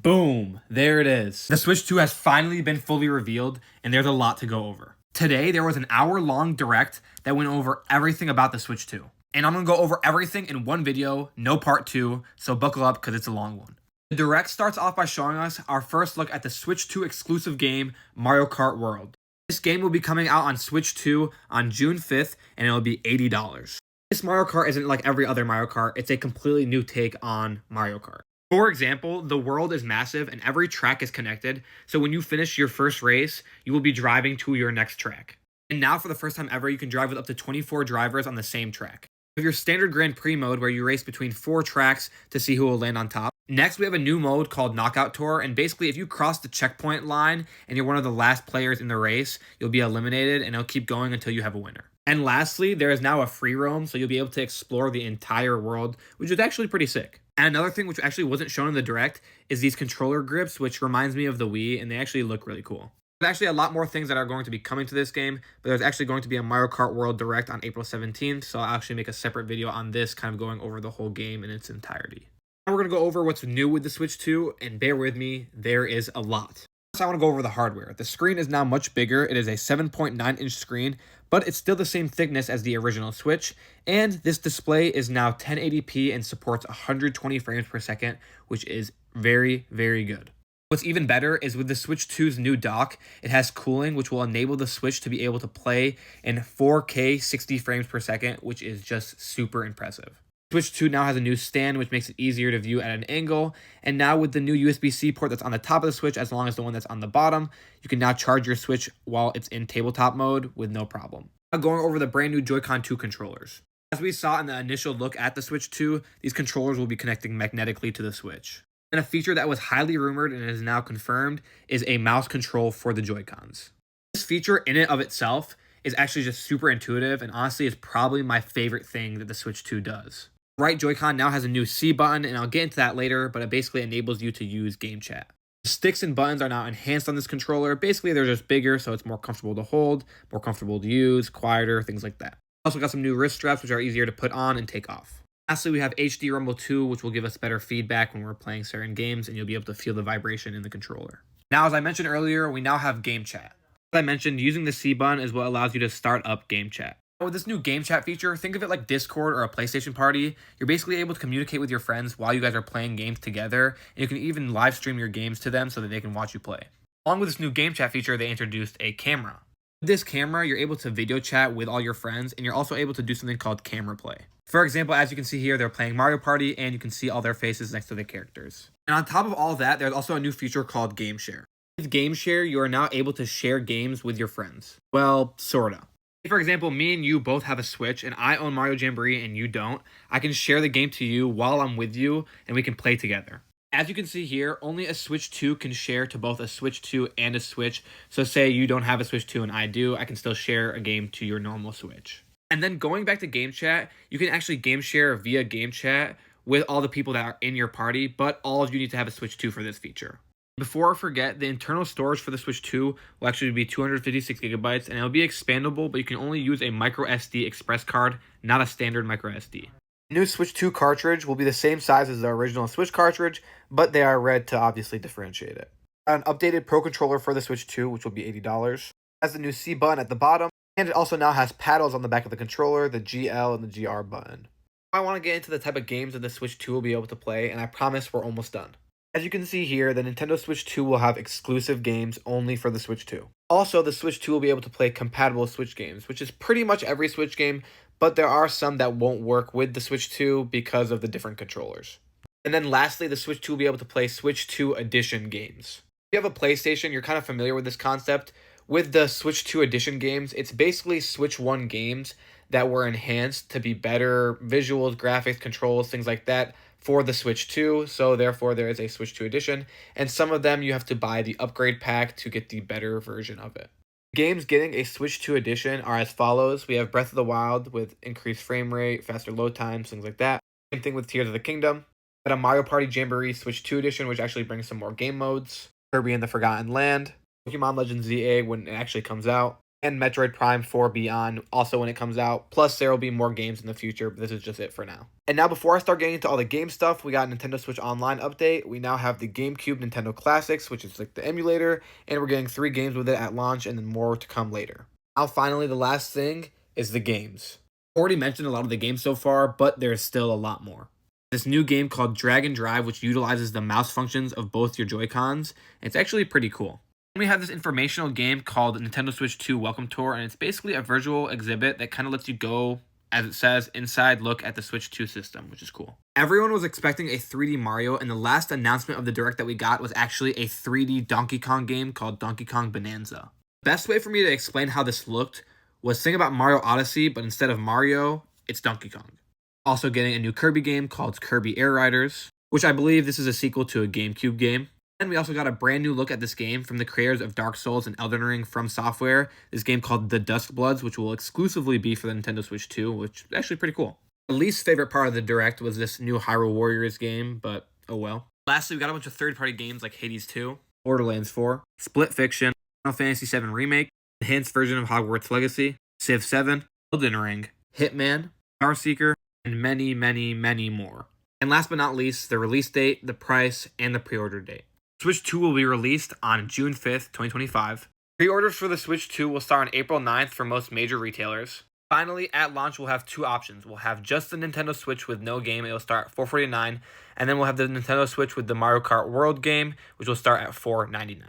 Boom, there it is. The Switch 2 has finally been fully revealed, and there's a lot to go over. Today, there was an hour-long direct that went over everything about the Switch 2. And I'm going to go over everything in one video, no part 2, so buckle up because it's a long one. The direct starts off by showing us our first look at the Switch 2 exclusive game, Mario Kart World. This game will be coming out on Switch 2 on June 5th, and it'll be $80. This Mario Kart isn't like every other Mario Kart, it's a completely new take on Mario Kart. For example, the world is massive and every track is connected, so when you finish your first race, you will be driving to your next track. And now for the first time ever, you can drive with up to 24 drivers on the same track. We have your standard Grand Prix mode where you race between 4 tracks to see who will land on top. Next, we have a new mode called Knockout Tour, and basically if you cross the checkpoint line and you're one of the last players in the race, you'll be eliminated and it'll keep going until you have a winner. And lastly, there is now a free roam, so you'll be able to explore the entire world, which is actually pretty sick. And another thing which actually wasn't shown in the direct is these controller grips, which reminds me of the Wii, and they actually look really cool. There's actually a lot more things that are going to be coming to this game, but there's actually going to be a Mario Kart World Direct on April 17th, so I'll actually make a separate video on this, kind of going over the whole game in its entirety. Now we're going to go over what's new with the Switch 2, and bear with me, there is a lot. First, I want to go over the hardware. The screen is now much bigger. It is a 7.9-inch screen, but it's still the same thickness as the original Switch, and this display is now 1080p and supports 120 frames per second, which is very, very good. What's even better is with the Switch 2's new dock, it has cooling, which will enable the Switch to be able to play in 4K 60 frames per second, which is just super impressive. Switch 2 now has a new stand, which makes it easier to view at an angle, and now with the new USB-C port that's on the top of the Switch, as long as the one that's on the bottom, you can now charge your Switch while it's in tabletop mode with no problem. Now going over the brand new Joy-Con 2 controllers. As we saw in the initial look at the Switch 2, these controllers will be connecting magnetically to the Switch. And a feature that was highly rumored and is now confirmed is a mouse control for the Joy-Cons. This feature in and of itself is actually just super intuitive and honestly is probably my favorite thing that the Switch 2 does. Right Joy-Con now has a new C button, and I'll get into that later, but it basically enables you to use game chat. The sticks and buttons are now enhanced on this controller. Basically, they're just bigger, so it's more comfortable to hold, more comfortable to use, quieter, things like that. Also got some new wrist straps, which are easier to put on and take off. Lastly, we have HD Rumble 2, which will give us better feedback when we're playing certain games, and you'll be able to feel the vibration in the controller. Now, as I mentioned earlier, we now have game chat. As I mentioned, using the C button is what allows you to start up game chat. With this new game chat feature, think of it like Discord or a PlayStation party. You're basically able to communicate with your friends while you guys are playing games together, and you can even live stream your games to them so that they can watch you play. Along with this new game chat feature, they introduced a camera. With this camera, you're able to video chat with all your friends, and you're also able to do something called camera play. For example, as you can see here, they're playing Mario Party, and you can see all their faces next to the characters. And on top of all that, there's also a new feature called Game Share. With Game Share, you are now able to share games with your friends. Well, sorta. For example, me and you both have a Switch, and I own Mario Jamboree and you don't. I can share the game to you while I'm with you, and we can play together. As you can see here, only a Switch 2 can share to both a Switch 2 and a Switch. So say you don't have a Switch 2 and I do, I can still share a game to your normal Switch. And then going back to game chat, you can actually game share via game chat with all the people that are in your party, but all of you need to have a Switch 2 for this feature. Before I forget, the internal storage for the Switch 2 will actually be 256 gigabytes, and it'll be expandable, but you can only use a micro SD express card, not a standard micro SD. The new Switch 2 cartridge will be the same size as the original Switch cartridge, but they are red to obviously differentiate it. An updated Pro controller for the Switch 2, which will be $80. It has the new C button at the bottom, and it also now has paddles on the back of the controller, the GL and the GR button. I want to get into the type of games that the Switch 2 will be able to play, and I promise we're almost done. As you can see here, the Nintendo Switch 2 will have exclusive games only for the Switch 2. Also, the Switch 2 will be able to play compatible Switch games, which is pretty much every Switch game, but there are some that won't work with the Switch 2 because of the different controllers. And then lastly, the Switch 2 will be able to play Switch 2 Edition games. If you have a PlayStation, you're kind of familiar with this concept. With the Switch 2 Edition games, it's basically Switch 1 games that were enhanced to be better visuals, graphics, controls, things like that, for the Switch 2, so therefore there is a Switch 2 edition, and some of them you have to buy the upgrade pack to get the better version of it. Games getting a Switch 2 edition are as follows. We have Breath of the Wild with increased frame rate, faster load times, things like that. Same thing with Tears of the Kingdom. Got a Mario Party Jamboree Switch 2 edition, which actually brings some more game modes. Kirby and the Forgotten Land. Pokemon Legends ZA when it actually comes out. and Metroid Prime 4 Beyond also when it comes out. Plus, there will be more games in the future, but this is just it for now. And now, before I start getting into all the game stuff, we got a Nintendo Switch Online update. We now have the GameCube Nintendo Classics, which is like the emulator, and we're getting 3 games with it at launch, and then more to come later. Now, finally, the last thing is the games. I already mentioned a lot of the games so far, but there's still a lot more. This new game called Dragon Drive, which utilizes the mouse functions of both your Joy-Cons. It's actually pretty cool. We have this informational game called Nintendo Switch 2 Welcome Tour, and it's basically a virtual exhibit that kind of lets you go, as it says, inside look at the Switch 2 system, which is cool. Everyone was expecting a 3D Mario, and the last announcement of the Direct that we got was actually a 3D Donkey Kong game called Donkey Kong Bonanza. The best way for me to explain how this looked was think about Mario Odyssey, but instead of Mario, it's Donkey Kong. Also getting a new Kirby game called Kirby Air Riders, which I believe this is a sequel to a GameCube game. And we also got a brand new look at this game from the creators of Dark Souls and Elden Ring from Software. This game called The Duskbloods, which will exclusively be for the Nintendo Switch 2, which is actually pretty cool. The least favorite part of the Direct was this new Hyrule Warriors game, but oh well. Lastly, we got a bunch of third-party games like Hades 2, Borderlands 4, Split Fiction, Final Fantasy VII Remake, Enhanced version of Hogwarts Legacy, Civ 7, Elden Ring, Hitman, Starseeker, and many, many, many more. And last but not least, the release date, the price, and the pre-order date. Switch 2 will be released on June 5th, 2025. Pre-orders for the Switch 2 will start on April 9th for most major retailers. Finally, at launch, we'll have 2 options. We'll have just the Nintendo Switch with no game. It will start at $449. And then we'll have the Nintendo Switch with the Mario Kart World game, which will start at $499.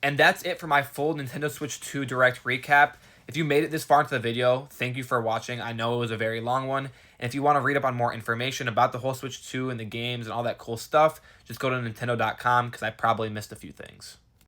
And that's it for my full Nintendo Switch 2 Direct recap. If you made it this far into the video, thank you for watching. I know it was a very long one. And if you want to read up on more information about the whole Switch 2 and the games and all that cool stuff, just go to Nintendo.com because I probably missed a few things.